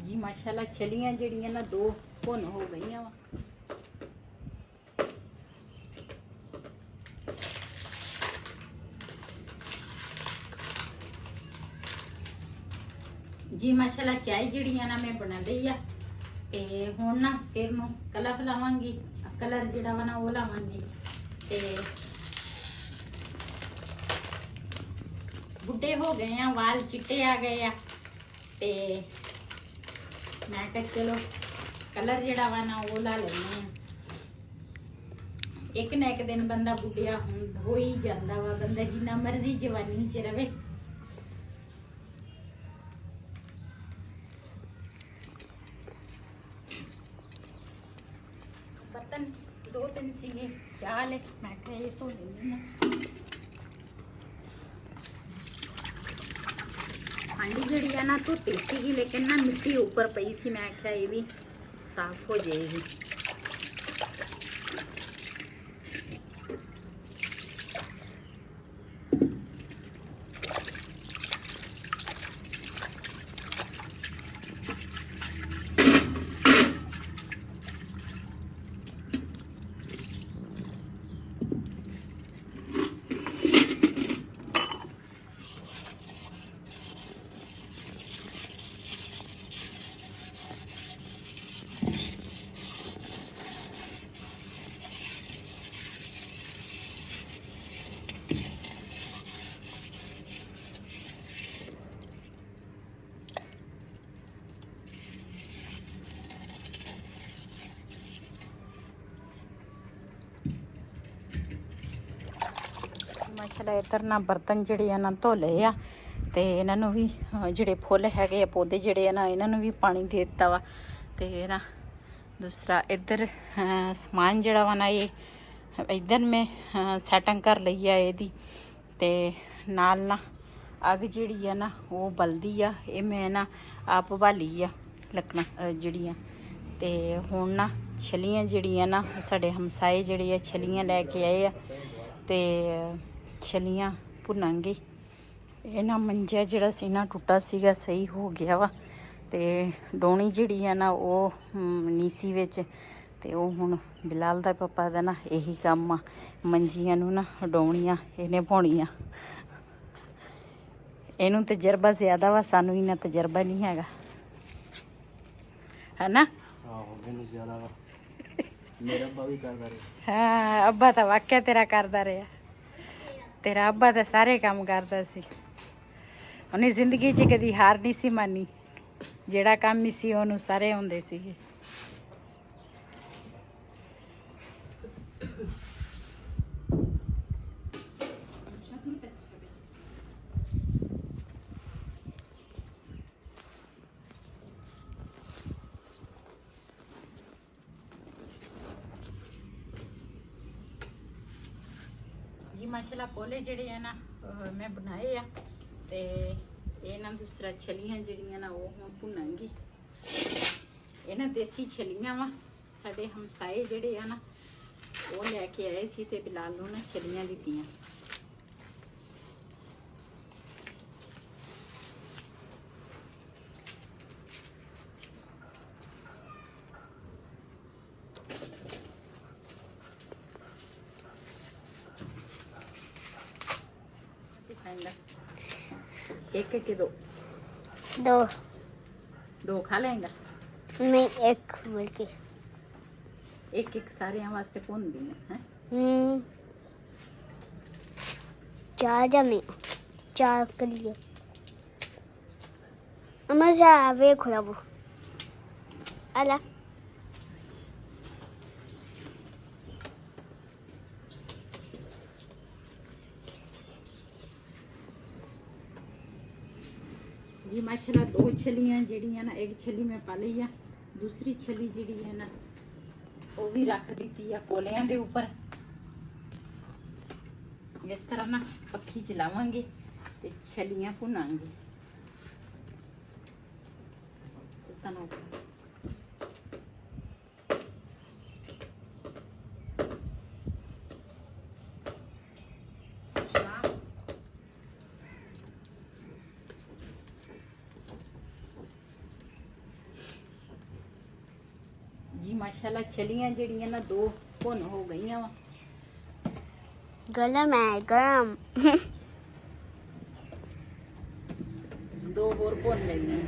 जी माशाल्लाह छलियां जड़ियां ना 2 भुन हो गई वा। जी माशाल्लाह चाय जड़ियां ना मैं बना दी आ ते हुण ना सिर नूं कलफ लावांगी, कलर जिहड़ा वा ना वो लावांगी ते बुढ़े हो गए हैं, वाल चिट्टे आ गए आ ते मैं कहा चलो कलर जिहड़ा वा ना वो ला लेने आ। एक ना एक दिन बंदा बुढ़िया हो ही जाता वा, बंदा जिन्ना मर्जी जवानी च रवे। बर्तन 2-3 सीगे चाह ले, मैं कहा ये तो लेनी है। हांडी जड़ी है ना धोती सी, लेकिन ना मिट्टी ऊपर पई सी, मैं क्या ये भी साफ हो जाएगी। माशाल्लाह इधर ना बर्तन जिहड़े आ ना धो लए आ ते इन्हां नूं भी जिहड़े फुੱਲ हैगे आ पौधे जिहड़े आ ना इन्हां नूं भी पानी दे दित्ता वा। ते ना दूसरा इधर समान जिहड़ा वा ना ये इधर मैं सैटिंग कर लई आ एहदी ते नाल ना अग जिहड़ी आ ना वो बलदी आ। ये मैं ना आप बाली आ लकड़ां जिहड़ियां ते हुण ना छलियां जिहड़ियां ना साडे हमसाए जिहड़े आ छलियां लैके आए आ ते छलियां भुनांगे। ये ना मंजा जिहड़ा सी ना टुੱਟਾ सीगा सही हो गया वा ते डोणी जिहड़ी आ ना वो नीसी विच ते वो हुण बिलाल दा पापा दा ना यही काम आ, मंजियां नूं ना डोणियां इहने पाउणियां। इहनूं तजर्बा ज़्यादा वा, सानूं इन्ना तजर्बा नहीं हैगा, है ना? मेरा अब्बा भी करदा रहा। हाँ अब्बा तो वाकई तेरा करदा रहा, तेरा अब्बा तो सारे काम करदा सी। उन्हें जिंदगी च कदी हार नहीं सी मानी, जेड़ा काम ही सी ओनू सारे आउंदे सीगे। जी माशाल्लाह कोले जिहड़े है ना मैं बनाए आ ते ये ना दूसरा छलियां जिहड़ियां ना वो हुण भुनांगी। ये ना देसी छलियां वा, साडे हमसाए जिहड़े आ ना वो लैके आए सी ते बिलाल नूं ना छलियां दित्तियां। एक के दो दो दो खा लेंगा? नहीं एक बल्कि एक एक सारे वास्ते भुन दी है। चार जने चार के लिए मजा आवे खुलाबो अला जी माशाल्लाह दो छलियां जिहड़ियां ना एक छली मैं पा लई आ, दूसरी छली जिहड़ी है ना वो भी रख दी है कोलियां दे ऊपर। इस तरह ना पक्खी चलावांगे ते छलियां भुनांगे। ਜੀ ਮਾਸ਼ਾਅੱਲਾ ਛਲੀਆਂ ਜਿਹੜੀਆਂ ਨਾ 2 ਭੁੰਨ ਹੋ ਗਈਆਂ ਵਾ। गरम है गरम 2 ਹੋਰ ਭੁੰਨ ਲੈਣੀ।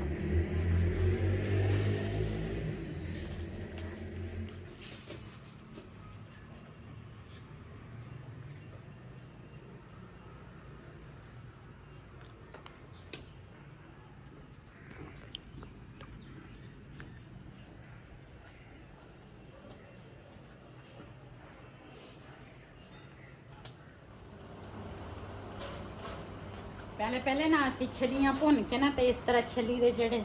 ਪਹਿਲੇ ਨਾ ਅਸੀਂ ਛਲੀਆਂ ਭੁੰਨ ਕੇ ਨਾ ਤੇ ਇਸ ਤਰ੍ਹਾਂ ਛਲੀ ਦੇ ਜਿਹੜੇ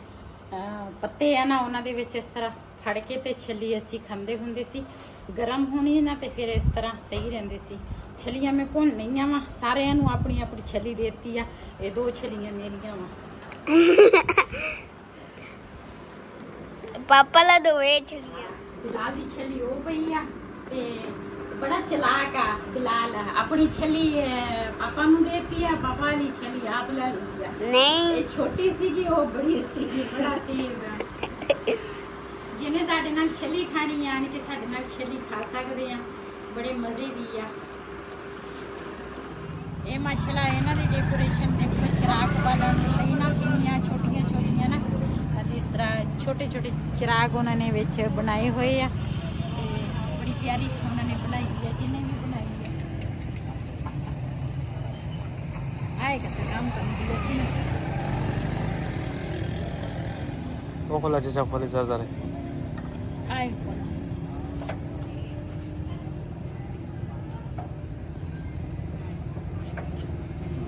ਪੱਤੇ ਆ ਨਾ ਉਹਨਾਂ ਦੇ ਵਿੱਚ ਇਸ ਤਰ੍ਹਾਂ ਫੜ ਕੇ ਤੇ ਛਲੀ ਅਸੀਂ ਖਾਂਦੇ ਹੁੰਦੇ ਸੀ। ਗਰਮ ਹੋਣੀ ਨਾ ਤੇ ਫਿਰ ਇਸ ਤਰ੍ਹਾਂ ਸਹੀ ਰਹਿੰਦੇ ਸੀ। ਛਲੀਆਂ ਮੈਂ ਭੁੰਨ ਲਈਆਂ ਵਾ, ਸਾਰਿਆਂ ਨੂੰ ਆਪਣੀ ਆਪਣੀ ਛਲੀ ਦੇ ਦਿੱਤੀ ਆ। ਇਹ 2 ਛਲੀਆਂ ਮੇਰੀਆਂ ਵਾ। पापा ला दो ये छलियां ਬਿਲਾਲ ਦੀ ਛਲੀ ਉਹ ਪਈ ਆ ਤੇ ਬੜਾ ਚਲਾਕ ਆ ਬਿਲਾਲ। ਆਪਣੀ ਛਲੀ ਪਾਪਾ ਨੂੰ ਦੇਤੀ ਆ, ਪਾਪਾ ਵਾਲੀ ਛਲੀ ਆਪ ਲੈ ਲਈ ਆ। नहीं ਇਹ ਛੋਟੀ ਸੀਗੀ, ਉਹ ਬੜੀ ਸੀਗੀ, ਬੜਾ ਤੇਜ਼ ਆ। ਜਿਹਨੇ ਸਾਡੇ ਨਾਲ ਛਲੀ ਖਾਣੀ ਆ ਕਿ ਸਾਡੇ ਨਾਲ ਛਲੀ ਖਾ ਸਕਦੇ ਆ, ਬੜੇ ਮਜ਼ੇ ਦੀ ਆ। ਇਹ ਮਾਸ਼ਾਅੱਲਾ ਇਹਨਾਂ ਦੀ ਡੈਕੋਰੇਸ਼ਨ ਦੇਖੋ, ਚਿਰਾਗ ਬਾਲਣ ਲਈ ਨਾ ਕਿੰਨੀਆਂ ਛੋਟੀਆਂ ਛੋਟੀਆਂ ਨਾ ਇਸ ਤਰ੍ਹਾਂ ਛੋਟੇ ਛੋਟੇ ਚਿਰਾਗ ਉਹਨਾਂ ਨੇ ਵਿੱਚ ਬਣਾਏ ਹੋਏ ਆ ਤੇ ਬੜੀ ਪਿਆਰੀ ਉਹਨਾਂ ਨੇ ਬਣਾਈ ਹੈ, ਜਿਹਨੇ ਵੀ ਬਣਾਈ ਹੈ। ਆਏਗਾ ਤਾਂ ਕੰਮ ਕਰਦੀ ਹੈ ਨਾ। ਉਹ ਖੋਲਾ ਚਾਚਾ, ਖੋਲੇ ਜ਼ਰਾ ਆਏਗਾ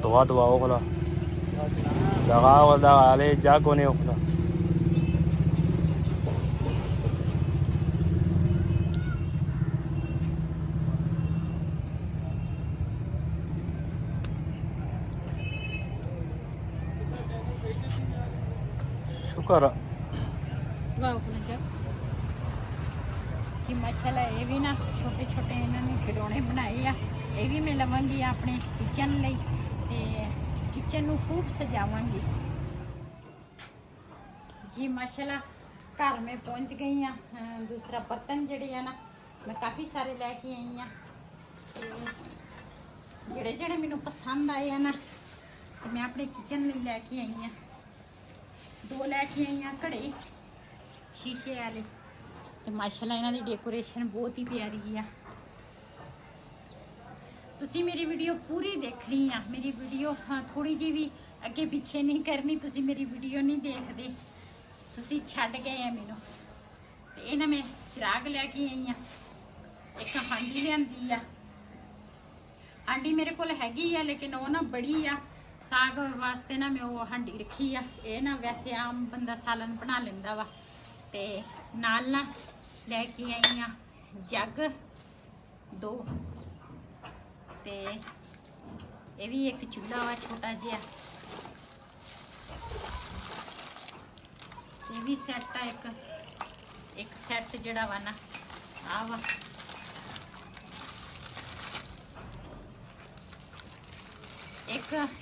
دعا دعا اوغلا دعا ولا عليه جاكوني اوغلا شكرا ਵਾਹ ਕੋਲ ਜਾ ਜੀ ਮਾਸ਼ਾਅੱਲਾ। ਇਹ ਵੀ ਨਾ ਛੋਟੇ ਛੋਟੇ ਇਹਨਾਂ ਨੇ ਖਿਡੌਣੇ ਬਣਾਏ ਆ। ਇਹ ਵੀ ਮੈਂ ਲਵਾਂਗੀ ਆਪਣੇ ਕਿਚਨ ਲਈ ਤੇ ਕਿਚਨ ਨੂੰ ਖੂਬ ਸਜਾਵਾਂਗੀ ਜੀ ਮਾਸ਼ਾਅੱਲਾ। ਘਰ ਮੈਂ ਪਹੁੰਚ ਗਈ ਆ। ਦੂਸਰਾ ਬਰਤਨ ਜਿਹੜੇ ਆ ਨਾ ਮੈਂ ਕਾਫੀ ਸਾਰੇ ਲੈ ਕੇ ਆਈ ਆ ਤੇ ਜਿਹੜੇ ਮੈਨੂੰ ਪਸੰਦ ਆਏ ਆ ਨਾ ਤੇ ਮੈਂ ਆਪਣੇ ਕਿਚਨ ਲਈ ਲੈ ਕੇ ਆਈ ਆ। 2 ਲੈ ਕੇ ਆਈ ਆ ਘੜੇ ਸ਼ੀਸ਼ੇ ਵਾਲੇ ਤੇ ਮਾਸ਼ਾਅੱਲਾ ਇਹਨਾਂ ਦੀ ਡੈਕੋਰੇਸ਼ਨ ਬਹੁਤ ਹੀ ਪਿਆਰੀ ਆ। ਤੁਸੀਂ ਮੇਰੀ ਵੀਡੀਓ ਪੂਰੀ ਦੇਖਣੀ ਆ। ਮੇਰੀ ਵੀਡੀਓ ਥੋੜੀ ਜਿਹੀ ਵੀ ਅੱਗੇ ਪਿੱਛੇ ਨਹੀਂ ਕਰਨੀ। ਤੁਸੀਂ ਮੇਰੀ ਵੀਡੀਓ ਨਹੀਂ ਦੇਖਦੇ, ਤੁਸੀਂ ਛੱਡ ਗਏ ਆ ਮੈਨੂੰ। ਤੇ ਇਹਨਾਂ ਮੈਂ ਚਿਰਾਗ ਲੈ ਕੇ ਆਈ ਆ। ਇੱਕ ਹਾਂਡੀ ਲਿਆਂਦੀ ਆ। ਹਾਂਡੀ ਮੇਰੇ ਕੋਲ ਹੈਗੀ ਆ ਲੇਕਿਨ ਉਹ ਨਾ ਬੜੀ ਆ। ਸਾਗ ਵਾਸਤੇ ਨਾ ਮੈਂ ਉਹ ਹਾਂਡੀ ਰੱਖੀ ਆ। ਇਹ ਨਾ ਵੈਸੇ ਆਮ ਬੰਦਾ ਸਾਲਨ ਬਣਾ ਲੈਂਦਾ ਵਾ। ਤੇ ਨਾਲ ਨਾ ਲੈ ਕੇ ਆਈ ਆ ਜੱਗ 2 ਤੇ ਇਹ ਵੀ ਇੱਕ ਚੁੱਲ੍ਹਾ ਵਾ ਛੋਟਾ ਜਿਹਾ। ਇਹ ਵੀ ਸੈੱਟ ਆ ਇੱਕ ਸੈੱਟ ਜਿਹੜਾ ਵਾ ਨਾ ਆ ਵਾ।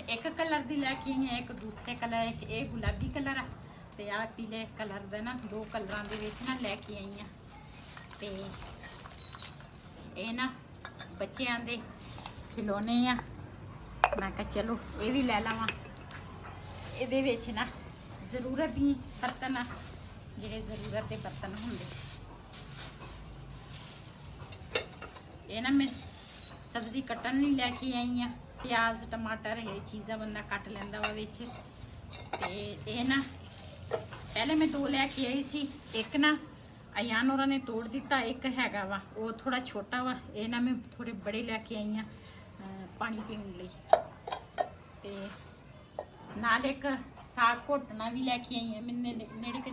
ਇੱਕ ਕਲਰ ਦੀ ਲੈ ਕੇ ਆਈ ਆ, ਇੱਕ ਦੂਸਰੇ ਕਲਰ, ਇੱਕ ਇਹ ਗੁਲਾਬੀ ਕਲਰ ਆ ਤੇ ਆ ਪੀਲੇ ਕਲਰ ਦਾ ਨਾ 2 ਕਲਰਾਂ ਦੇ ਵਿੱਚ ਨਾ ਲੈ ਕੇ ਆਈ ਆ। ਤੇ ਇਹ ਨਾ ਬੱਚਿਆਂ ਦੇ ਖਿਡੌਣੇ ਆ। ਮੈਂ ਕਿਹਾ ਚਲੋ ਇਹ ਵੀ ਲੈ ਲਵਾਂ। ਇਹਦੇ ਵਿੱਚ ਨਾ ਜ਼ਰੂਰਤ ਦੀ ਬਰਤਨ ਆ, ਜਿਹੜੇ ਜ਼ਰੂਰਤ ਦੇ ਬਰਤਨ ਹੁੰਦੇ। ਇਹ ਨਾ ਮੈਂ ਸਬਜ਼ੀ ਕੱਟਣ ਲਈ ਲੈ ਕੇ ਆਈ ਆ। ਪਿਆਜ਼ ਟਮਾਟਰ ਇਹ ਚੀਜ਼ਾਂ ਬੰਦਾ ਕੱਟ ਲੈਂਦਾ ਵਾ ਵਿੱਚ। ਤੇ ਇਹ ਨਾ ਪਹਿਲੇ ਮੈਂ 2 ਲੈ ਕੇ ਆਈ ਸੀ। ਇੱਕ ਨਾ ਅਯਾਨ ਹੋਰਾਂ ਨੇ ਤੋੜ ਦਿੱਤਾ, ਇੱਕ ਹੈਗਾ ਵਾ ਉਹ ਥੋੜਾ ਛੋਟਾ ਵਾ। ਇਹ ਨਾ ਮੈਂ ਥੋੜੇ ਬੜੇ ਲੈ ਕੇ ਆਈ ਆ ਪਾਣੀ ਪੀਣ ਲਈ। ਤੇ ਨਾਲ ਇੱਕ ਸਾਗ ਘੋਟਣਾ ਵੀ ਲੈ ਕੇ ਆਈ ਆ ਮੈਨੇ ਨੇੜੇ ਕਿ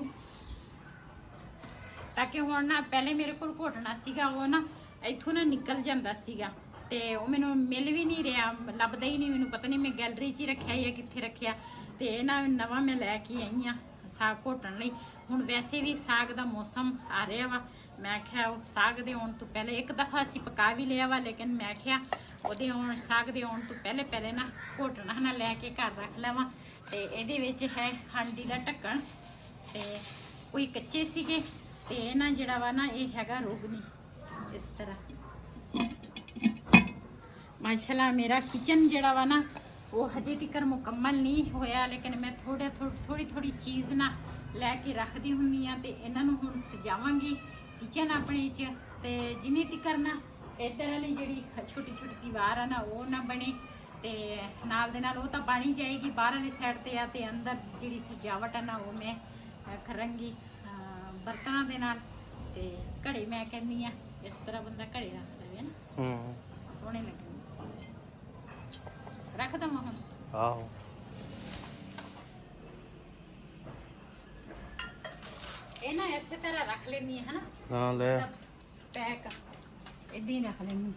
ਤਾਂ ਕਿ ਹੁਣ ਨਾ ਪਹਿਲੇ ਮੇਰੇ ਕੋਲ ਘੋਟਣਾ ਸੀਗਾ ਉਹ ਨਾ ਇੱਥੋਂ ਨਾ ਨਿਕਲ ਜਾਂਦਾ ਸੀਗਾ ਤੇ ਉਹ ਮੈਨੂੰ ਮਿਲ ਵੀ ਨਹੀਂ ਰਿਹਾ, ਲੱਭਦਾ ਹੀ ਨਹੀਂ ਮੈਨੂੰ। ਪਤਾ ਨਹੀਂ ਮੈਂ ਗੈਲਰੀ 'ਚ ਹੀ ਰੱਖਿਆ ਜਾਂ ਕਿੱਥੇ ਰੱਖਿਆ। ਤੇ ਇਹ ਨਾ ਨਵਾਂ ਮੈਂ ਲੈ ਕੇ ਆਈ ਆ ਸਾਗ ਘੋਟਣ ਲਈ। ਹੁਣ ਵੈਸੇ ਵੀ ਸਾਗ ਦਾ ਮੌਸਮ ਆ ਰਿਹਾ ਵਾ। ਮੈਂ ਕਿਹਾ ਉਹ ਸਾਗ ਦੇ ਆਉਣ ਤੋਂ ਪਹਿਲੇ ਇੱਕ ਦਫਾ ਅਸੀਂ ਪਕਾ ਵੀ ਲਿਆ ਵਾ, ਲੇਕਿਨ ਮੈਂ ਕਿਹਾ ਉਹਦੇ ਆਉਣ ਸਾਗ ਦੇ ਆਉਣ ਤੋਂ ਪਹਿਲੇ ਨਾ ਘੋਟਣਾ ਨਾ ਲੈ ਕੇ ਘਰ ਰੱਖ ਲਵਾਂ। ਤੇ ਇਹਦੇ ਵਿੱਚ ਹੈ ਹਾਂਡੀ ਦਾ ਢੱਕਣ। ਤੇ ਕੋਈ ਕੱਚੇ ਸੀਗੇ ਤੇ ਇਹ ਨਾ ਜਿਹੜਾ ਵਾ ਨਾ ਇਹ ਹੈਗਾ ਰੋਗਨੀ ਇਸ ਤਰ੍ਹਾਂ। ਮਾਸ਼ਾਅੱਲਾ ਮੇਰਾ ਕਿਚਨ ਜਿਹੜਾ ਵਾ ਨਾ ਉਹ ਹਜੇ ਤੱਕ ਮੁਕੰਮਲ ਨਹੀਂ ਹੋਇਆ, ਲੇਕਿਨ ਮੈਂ ਥੋੜੀ ਚੀਜ਼ ਨਾ ਲੈ ਕੇ ਰੱਖਦੀ ਹੁੰਨੀ ਆ ਤੇ ਇਹਨਾਂ ਨੂੰ ਹੁਣ ਸਜਾਵਾਂਗੀ ਕਿਚਨ ਆਪਣੇ 'ਚ। ਤੇ ਜਿੰਨੀ ਤੱਕ ਨਾ ਇੱਧਰ ਵਾਲੀ ਜਿਹੜੀ ਛੋਟੀ ਦੀਵਾਰ ਆ ਨਾ ਉਹ ਨਾ ਬਣੇ ਤੇ ਨਾਲ ਦੇ ਨਾਲ ਉਹ ਤਾਂ ਬਣ ਹੀ ਜਾਏਗੀ ਬਾਹਰ ਵਾਲੀ ਸਾਈਡ ਤੇ ਆ, ਤੇ ਅੰਦਰ ਜਿਹੜੀ ਸਜਾਵਟ ਆ ਨਾ ਉਹ ਮੈਂ ਕਰਾਂਗੀ ਬਰਤਨਾਂ ਦੇ ਨਾਲ। ਤੇ ਘੜੇ ਮੈਂ ਕਹਿੰਦੀ ਆ ਇਸ ਤਰ੍ਹਾਂ ਬੰਦਾ ਘੜੇ ਰੱਖ ਲਵੇ ਨਾ, ਸੋਹਣੇ ਲੱਗਣਗੇ। ਰੱਖ ਦਵਾਂ ਹੁਣ? ਆਹੋ ਇਹ ਨਾ ਇਸੇ ਤਰ੍ਹਾਂ ਰੱਖ ਲੈਣੀ ਹੈ ਹਨਾ। ਹਾਂ ਲੈ ਪੈਕ ਇਦਾਂ ਹੀ ਰੱਖ ਲੈਣੀ।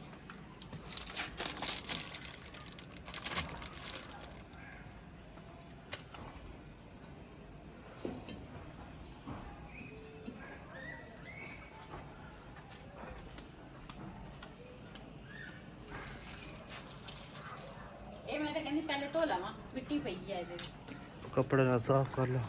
ਇਹ ਮੈਂ ਤਾਂ ਕਹਿੰਦੀ ਪਹਿਲੇ ਧੋ ਲਵਾਂ, ਮਿੱਟੀ ਪਈ ਹੈ ਇਹਦੇ ਵਿੱਚ। ਕੱਪੜੇ ਨਾਲ ਸਾਫ਼ ਕਰ ਲਾ।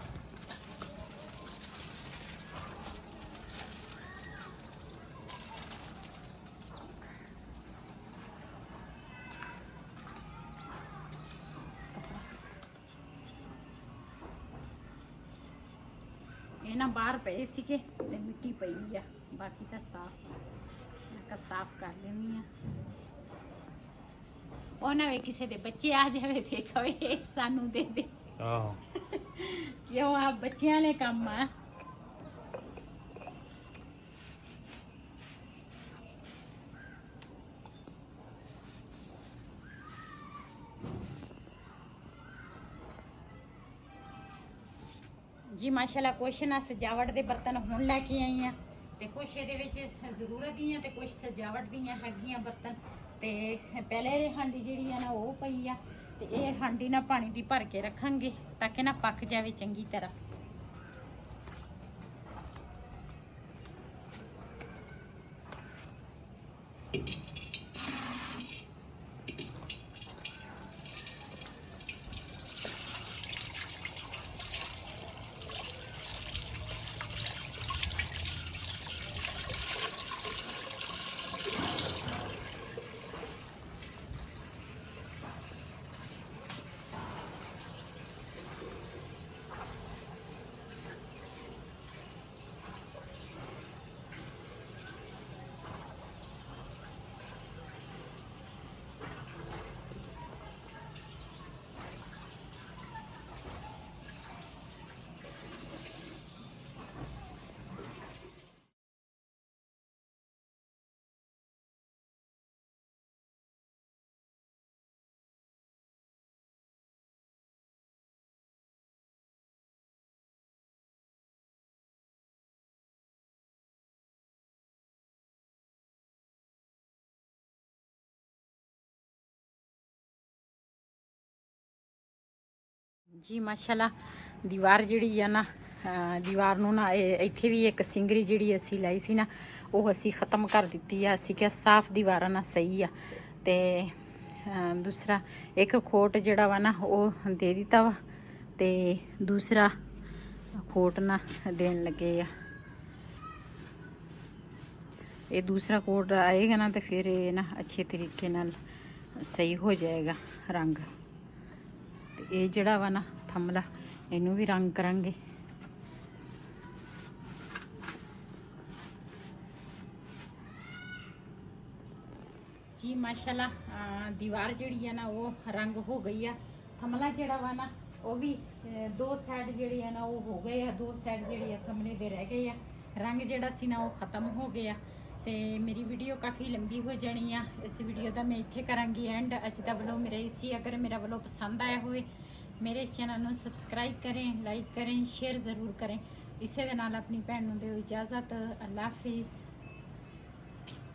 ਇਹ ਨਾ ਬਾਹਰ ਪਏ ਸੀਗੇ ਤੇ ਮਿੱਟੀ ਪਈ ਆ, ਬਾਕੀ ਤਾਂ ਸਾਫ਼ ਕਰ ਲੈਣੀ ਆ। ਉਹ ਨਾ ਵੇ ਕਿਸੇ ਦੇ ਬੱਚੇ ਆ ਜਾਵੇ ਤੇ ਕਵੇ ਸਾਨੂੰ ਦੇ ਦੇ। ਆਹੋ ਕਿਉਂ ਆ ਬੱਚਿਆਂ ਨੇ ਕੰਮ ਆ। जी माशाल्लाह कुछ ना सजावट के बर्तन हुण लैके आई हाँ, तो कुछ ये जरूरत दी तो कुछ सजावट दियाँ हैगियां बर्तन। तो पहले हांडी जी है ना वो पई आ, तो ये हांडी ना पानी की भर के रखांगे ताकि ना पक जाए चंगी तरह। जी माशाल्लाह दीवार जिहड़ी आ ना दीवार नूं ना इत्थे भी एक सिंगरी जिहड़ी असीं लाई सी ना वो असीं ख़त्म कर दित्ती आ। असीं क्या साफ दीवारां ना सही आ। ते दूसरा एक खोट जिहड़ा वा ना वो दे दित्ता वा, ते दूसरा खोट ना देन लगे आ। ये दूसरा कोट आएगा ना तो फिर ये ना अच्छे तरीके नाल सही हो जाएगा रंग। तो ये जड़ा वा ना थमला इनू भी रंग करांगे। जी माशाल्लाह दीवार जड़ी है ना वो रंग हो गई है। थमला जड़ा वा ना वो भी दो साइड जड़ी है ना वो हो गए है, दो साइड जड़ी है थमले दे रह गए है। रंग जड़ा सी ना वो ख़त्म हो गया। तो मेरी वीडियो काफ़ी लंबी हो जानी है। इस वीडियो का मैं इत्थे करांगी एंड अज दा व्लॉग मेरा इसी। अगर मेरा व्लॉग पसंद आया होवे मेरे इस चैनल को सबसक्राइब करें, लाइक करें, शेयर ज़रूर करें। इसे दे नाल अपनी भैन नूं दिओ इजाज़त। अल्लाह हाफिज़।